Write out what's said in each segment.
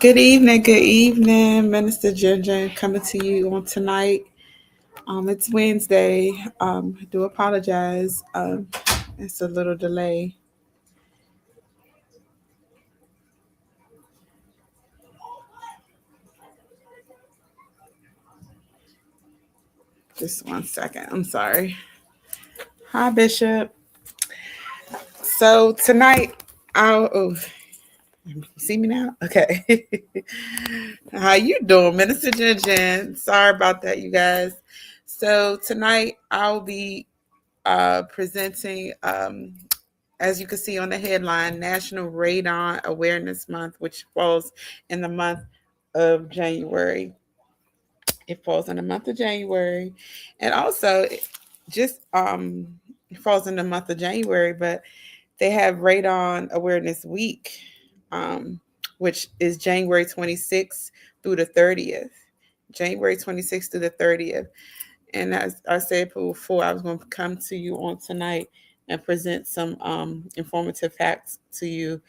Good evening, Minister Ginger, coming to you on tonight. It's Wednesday. I do apologize. It's a little delay. Just 1 second. I'm sorry. Hi, Bishop. So tonight, you see me now? Okay. How you doing, Minister Ginger? Sorry about that, you guys. So tonight, I'll be presenting as you can see on the headline, National Radon Awareness Month, which falls in the month of January. It falls in the month of January, and also just it falls in the month of January. But they have Radon Awareness Week, which is January 26th through the 30th. January 26th through the 30th. And as I said before, I was going to come to you on tonight and present some informative facts to you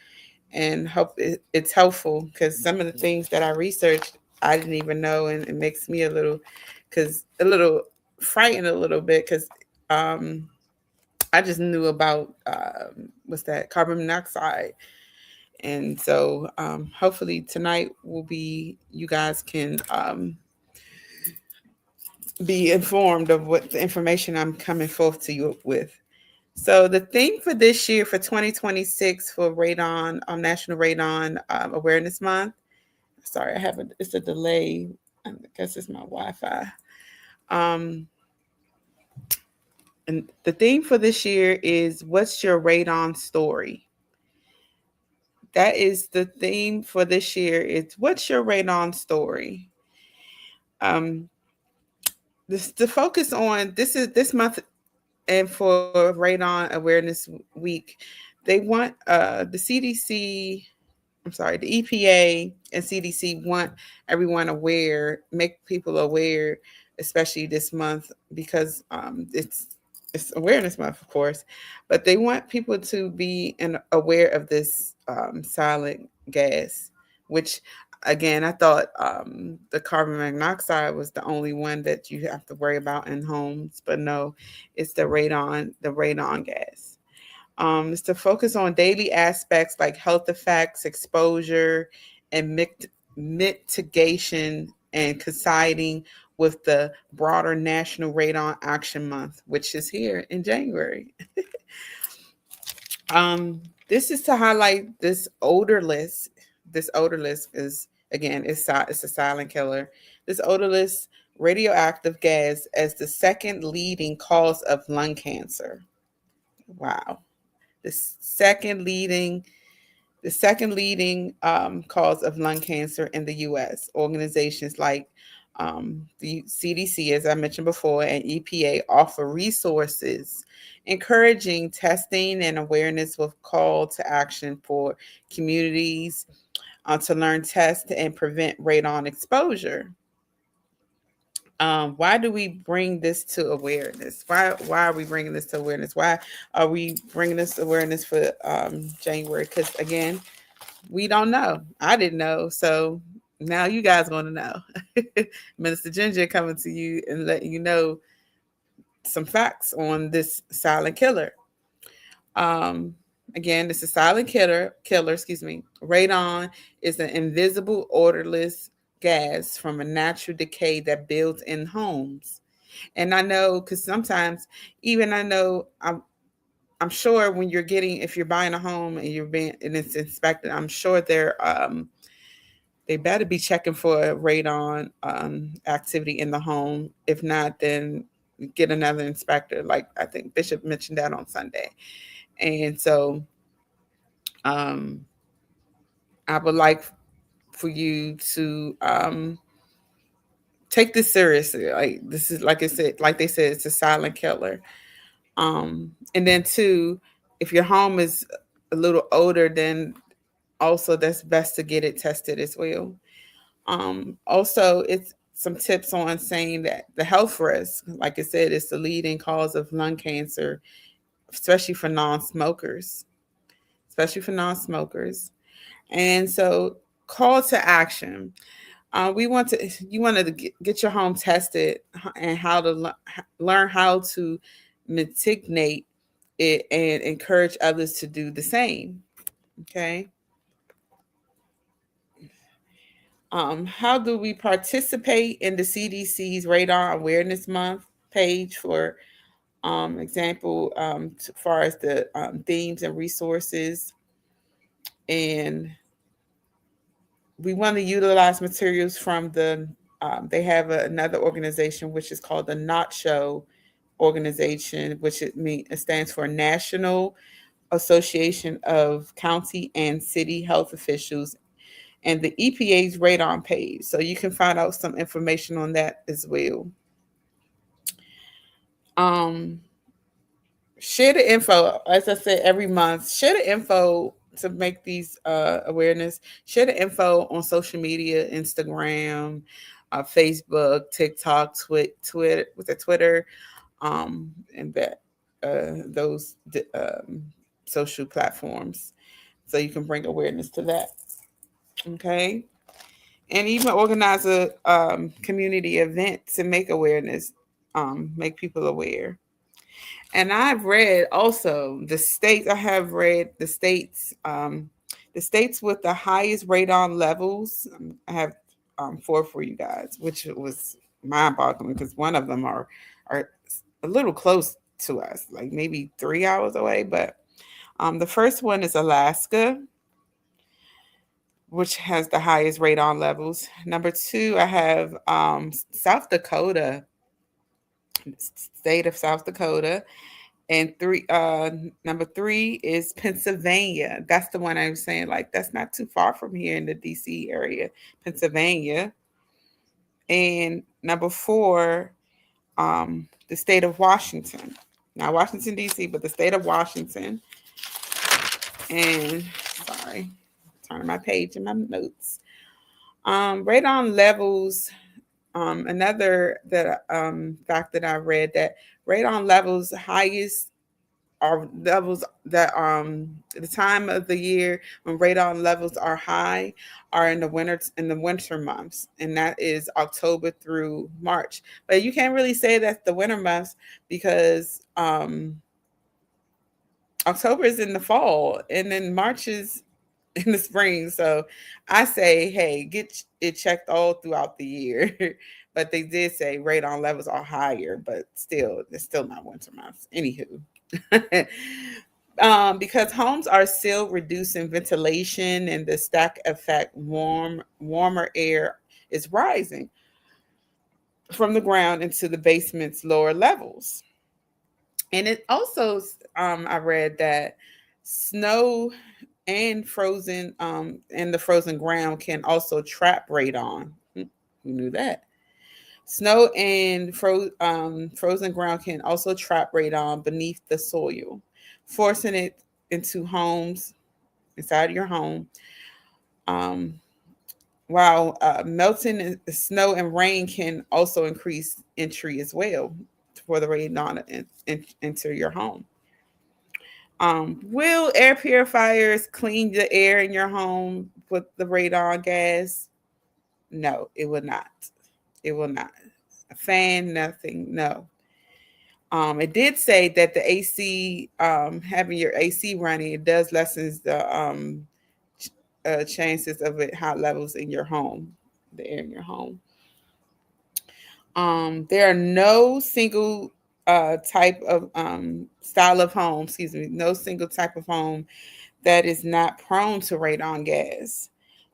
and hope it's helpful because some of the things that I researched, I didn't even know. And it makes me a little frightened a little bit because I just knew about what's that, carbon monoxide. And so hopefully tonight will be, you guys can be informed of what the information I'm coming forth to you with. So the theme for this year, for 2026, for Radon, National Radon Awareness Month. Sorry, it's a delay. I guess it's my Wi-Fi. Um, and the theme for this year is, what's your radon story? That is the theme for this year. Is, what's your radon story? Um, this to focus on, this is this month, and for Radon Awareness Week, they want the CDC, I'm sorry, the EPA and CDC want everyone aware, make people aware, especially this month because it's awareness month, of course, but they want people to be aware of this silent gas, which again, I thought the carbon monoxide was the only one that you have to worry about in homes, but no, it's the radon gas. Is to focus on daily aspects like health effects, exposure, and mitigation, and coinciding with the broader National Radon Action Month, which is here in January. This is to highlight this odorless. This odorless is, again, it's a silent killer. This odorless radioactive gas as the second leading cause of lung cancer. Wow. The second leading cause of lung cancer in the U.S. Organizations like the CDC, as I mentioned before, and EPA offer resources encouraging testing and awareness with call to action for communities to learn, test, and prevent radon exposure. Why do we bring this to awareness? Why are we bringing this to awareness? Why are we bringing this awareness for January? Because again, we don't know. I didn't know, so now you guys going to know. Minister Ginger coming to you and letting you know some facts on this silent killer. Um, Again, this is silent killer. Excuse me. Radon is an invisible, odorless gas from a natural decay that builds in homes. And I know because sometimes, even I know, I'm sure when you're getting, if you're buying a home and you're being and it's inspected, I'm sure they better be checking for radon activity in the home. If not, then get another inspector. Like I think Bishop mentioned that on Sunday. And so um, I would like for you to take this seriously. Like this is, like I said, like they said, it's a silent killer. And then two, if your home is a little older, then also that's best to get it tested as well. Also, it's some tips on saying that the health risk, like I said, is the leading cause of lung cancer, especially for non-smokers, especially for non-smokers. And so Call to action. We want to you wanted to get your home tested and how to learn how to mitigate it and encourage others to do the same. Okay. How do we participate in the CDC's Radon Awareness Month page for example, as far as the themes and resources, and we want to utilize materials from the. They have another organization which is called the Not Show organization, which it stands for National Association of County and City Health Officials, and the EPA's Radon page. So you can find out some information on that as well. Um, Share the info. As I said, every month, share the info to make these awareness. Share the info on social media, Instagram, Facebook, TikTok, Twitter, with the Twitter, and that those social platforms, so you can bring awareness to that. Okay, and even organize a community event to make awareness, make people aware. And I've read also the states. I have read the states with the highest radon levels. I have four for you guys, which was mind-boggling because one of them are a little close to us, like maybe 3 hours away. But the first one is Alaska, which has the highest radon levels. Number two, I have South Dakota, state of South Dakota. And number three is Pennsylvania. That's the one I was saying, like, that's not too far from here in the DC area, Pennsylvania. And number four, the state of Washington. Not Washington, DC, but the state of Washington. And sorry, turning my page in my notes. Radon levels, another fact that I read, that radon levels highest are levels that the time of the year when radon levels are high are in the winter months, and that is October through March. But you can't really say that's the winter months because October is in the fall and then March is in the spring. So I say, hey, get it checked all throughout the year. But they did say radon levels are higher, but still, it's still not winter months. Anywho, because homes are still reducing ventilation and the stack effect, warmer air is rising from the ground into the basement's lower levels. And it also, I read that snow and the frozen ground can also trap radon. Who knew that? Snow and frozen ground can also trap radon beneath the soil, forcing it into homes, inside your home. Um, while melting snow and rain can also increase entry as well for the radon enter your home. Will air purifiers clean the air in your home with the radon gas? No, it will not. It will not. A fan, nothing. No. It did say that the AC, having your AC running, it does lessens the chances of it hot levels in your home, the air in your home. There are no single type of style of home, excuse me, no single type of home that is not prone to radon gas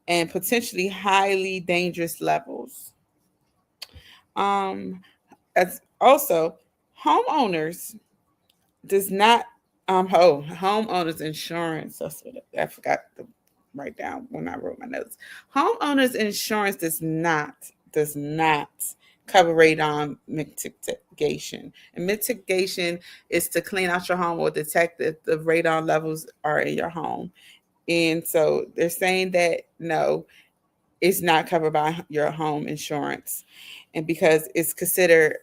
and potentially highly dangerous levels. Um, as also, homeowners does not homeowners insurance. That's what I forgot to write down when I wrote my notes. Homeowners insurance does not cover radon mitigation. And mitigation is to clean out your home or detect if the radon levels are in your home. And so they're saying that no, it's not covered by your home insurance, and because it's considered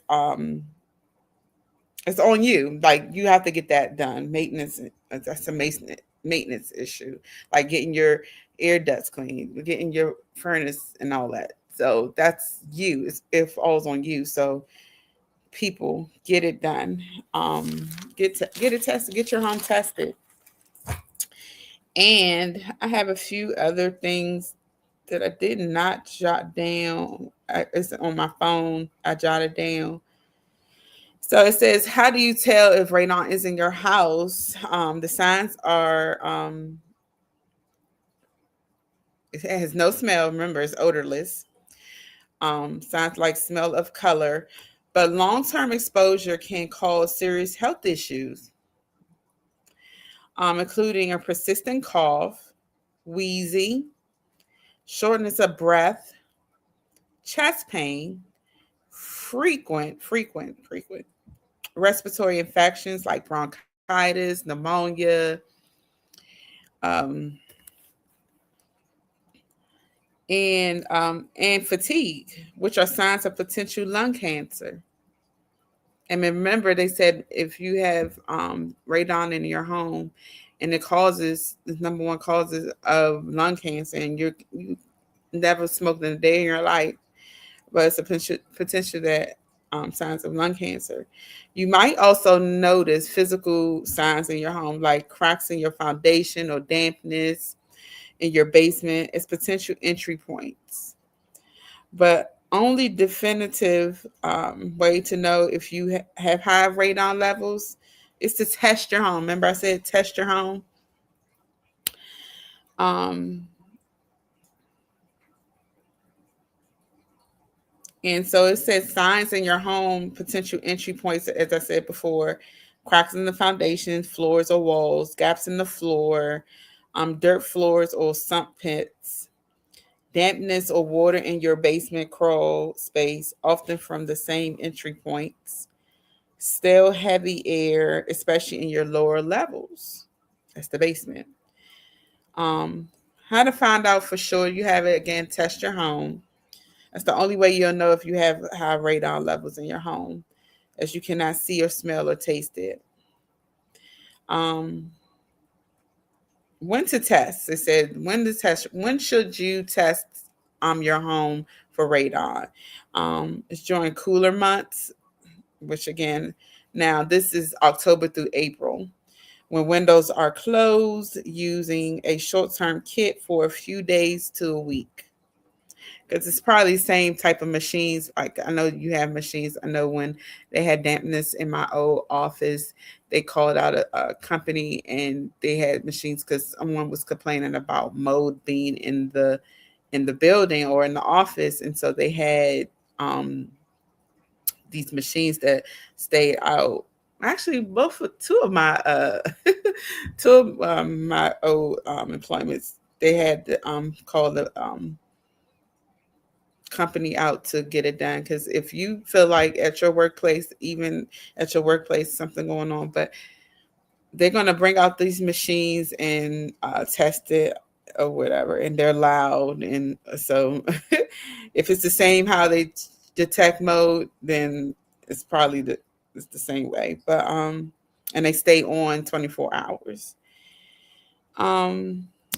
it's on you. Like, you have to get that done. Maintenance, that's a maintenance issue, like getting your air ducts clean, getting your furnace and all that. So that's you. It falls on you. So people, get it done. Get it tested. Get your home tested. And I have a few other things that I did not jot down. It's on my phone. I jotted down. So it says, how do you tell if radon is in your house? The signs are it has no smell. Remember, it's odorless. Signs like smell of color, but long-term exposure can cause serious health issues, including a persistent cough, wheezing, shortness of breath, chest pain, frequent respiratory infections like bronchitis, pneumonia, um, and fatigue, which are signs of potential lung cancer. And remember, they said if you have radon in your home, and it causes the number one causes of lung cancer, and you never smoked in a day in your life, but it's a potential that signs of lung cancer. You might also notice physical signs in your home, like cracks in your foundation or dampness in your basement as potential entry points. But only definitive way to know if you have high radon levels is to test your home. Remember, I said test your home. Um, and so it says signs in your home, potential entry points, as I said before: cracks in the foundation, floors or walls, gaps in the floor, dirt floors or sump pits, dampness or water in your basement crawl space, often from the same entry points, stale heavy air, especially in your lower levels. That's the basement. Um, how to find out for sure you have it? Again, test your home. That's the only way you'll know if you have high radon levels in your home, as you cannot see or smell or taste it. Um, when to test? It said when to test. When should you test your home for radon? It's during cooler months, which again, now this is October through April, when windows are closed, using a short-term kit for a few days to a week. Because it's probably the same type of machines. Like I know you have machines. I know when they had dampness in my old office, they called out a company and they had machines because someone was complaining about mold being in the building or in the office, and so they had these machines that stayed out. Actually, two of my two of my old employments, they had to call the company out to get it done. Because if you feel like at your workplace, even at your workplace, something going on, but they're going to bring out these machines and test it or whatever, and they're loud, and so if it's the same how they detect mode, then it's probably it's the same way. But and they stay on 24 hours.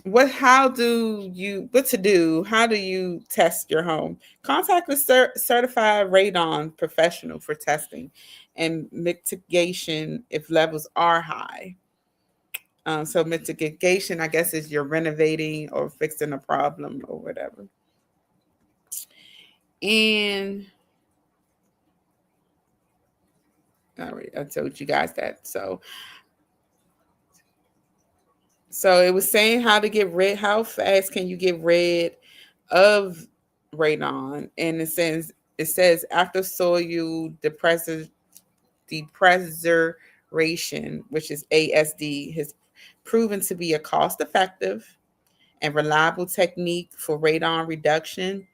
What to do? How do you test your home? Contact a certified radon professional for testing and mitigation if levels are high. So mitigation, I guess, is you're renovating or fixing a problem or whatever. And all right, I told you guys that. So it was saying how to get rid. How fast can you get rid of radon? And it says after soil depresurization, which is ASD, has proven to be a cost-effective and reliable technique for radon reduction.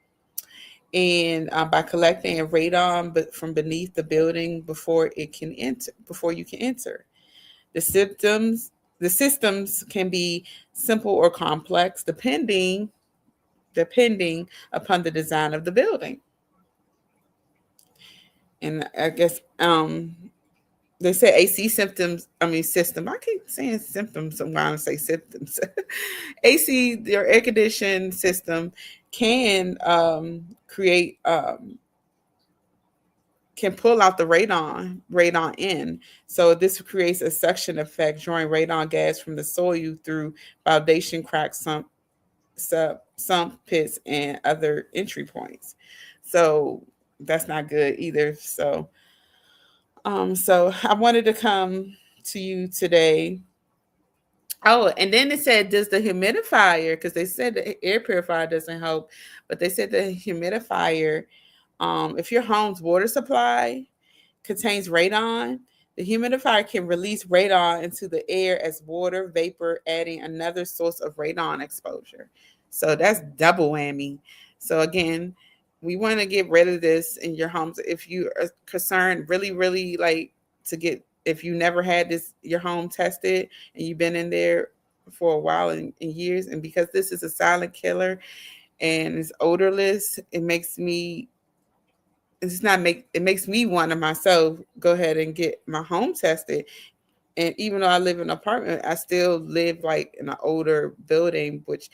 And by collecting radon but from beneath the building before you can enter. The symptoms the systems can be simple or complex depending upon the design of the building. And I guess they say AC symptoms. I mean system. I keep saying symptoms. I'm going to say symptoms. AC, your air conditioning system, can create can pull out the radon in. So this creates a suction effect, drawing radon gas from the soil through foundation cracks, sump pits, and other entry points. So that's not good either. So I wanted to come to you today. Oh, and then it said, does the humidifier, because they said the air purifier doesn't help, but they said the humidifier, if your home's water supply contains radon, the humidifier can release radon into the air as water vapor, adding another source of radon exposure. So that's double whammy. So again, we want to get rid of this in your homes. If you are concerned, really, really like to get, if you never had this your home tested and you've been in there for a while and years, and because this is a silent killer and it's odorless, it makes me want to myself go ahead and get my home tested. And even though I live in an apartment, I still live like in an older building, which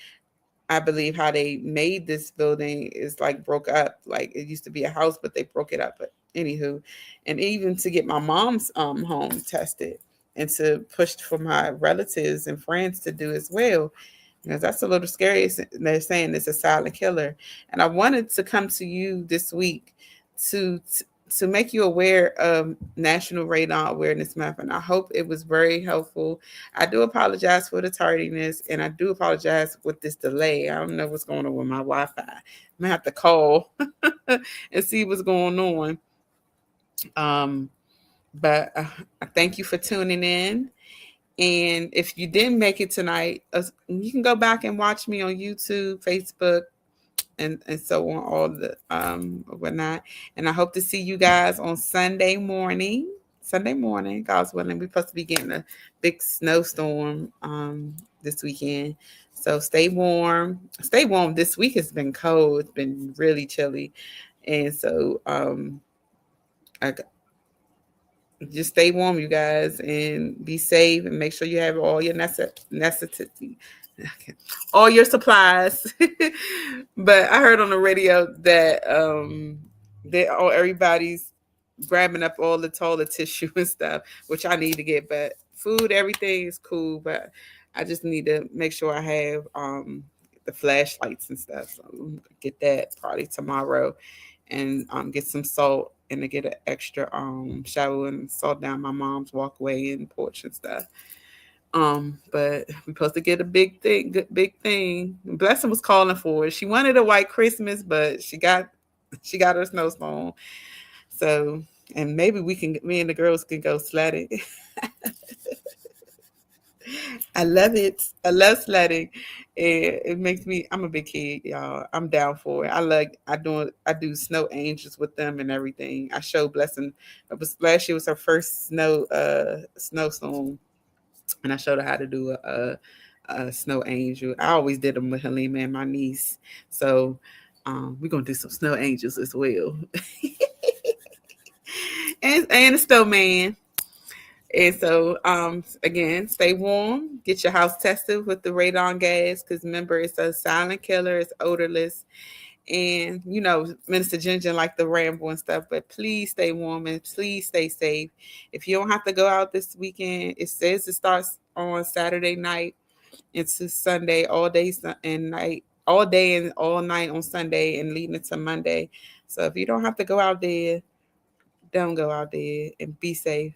I believe how they made this building is like broke up. Like it used to be a house, but they broke it up. But anywho, and even to get my mom's home tested and to push for my relatives and friends to do as well, because that's a little scary. They're saying it's a silent killer, and I wanted to come to you this week to to make you aware of National Radon Awareness Month, and I hope it was very helpful. I do apologize for the tardiness, and I do apologize with this delay. I don't know what's going on with my Wi-Fi. I'm gonna have to call and see what's going on. Um, but I thank you for tuning in. And if you didn't make it tonight, you can go back and watch me on YouTube, Facebook, and so on, all the whatnot. And I hope to see you guys on Sunday morning. Sunday morning, God's willing. We're supposed to be getting a big snowstorm this weekend. So stay warm. Stay warm. This week has been cold. It's been really chilly. And so I just stay warm, you guys, and be safe, and make sure you have all your necessity, all your supplies. But I heard on the radio that everybody's grabbing up all the toilet tissue and stuff, which I need to get. But food, everything is cool, but I just need to make sure I have the flashlights and stuff. So get that probably tomorrow, and get some salt, and to get an extra shower and salt down my mom's walkway and porch and stuff. But we're supposed to get a big thing, good big thing. Blessing was calling for it. She wanted a white Christmas, but she got her snowstorm. So, and maybe me and the girls can go sledding. I love it. I love sledding. And it makes me, I'm a big kid, y'all. I'm down for it. I do snow angels with them and everything. I show Blessing. It was last year was her first snowstorm, and I showed her how to do a snow angel. I always did them with Halima and my niece. So we're gonna do some snow angels as well. and a snowman. And so, again, stay warm. Get your house tested with the radon gas, because remember, it's a silent killer. It's odorless. And, Minister Ginger like the ramble and stuff, but please stay warm and please stay safe. If you don't have to go out this weekend, it says it starts on Saturday night into Sunday, all day and night, all day and all night on Sunday and leading into Monday. So if you don't have to go out there, don't go out there, and be safe.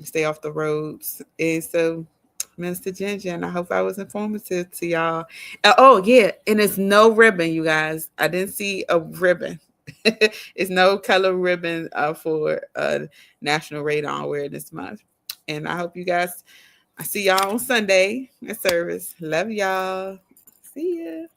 Stay off the roads. And so, Minister Ginger, and I hope I was informative to y'all. Oh yeah, and it's no ribbon, you guys. I didn't see a ribbon. It's no color ribbon for National Radon Awareness Month. And I hope you guys, I see y'all on Sunday at service. Love y'all. See ya.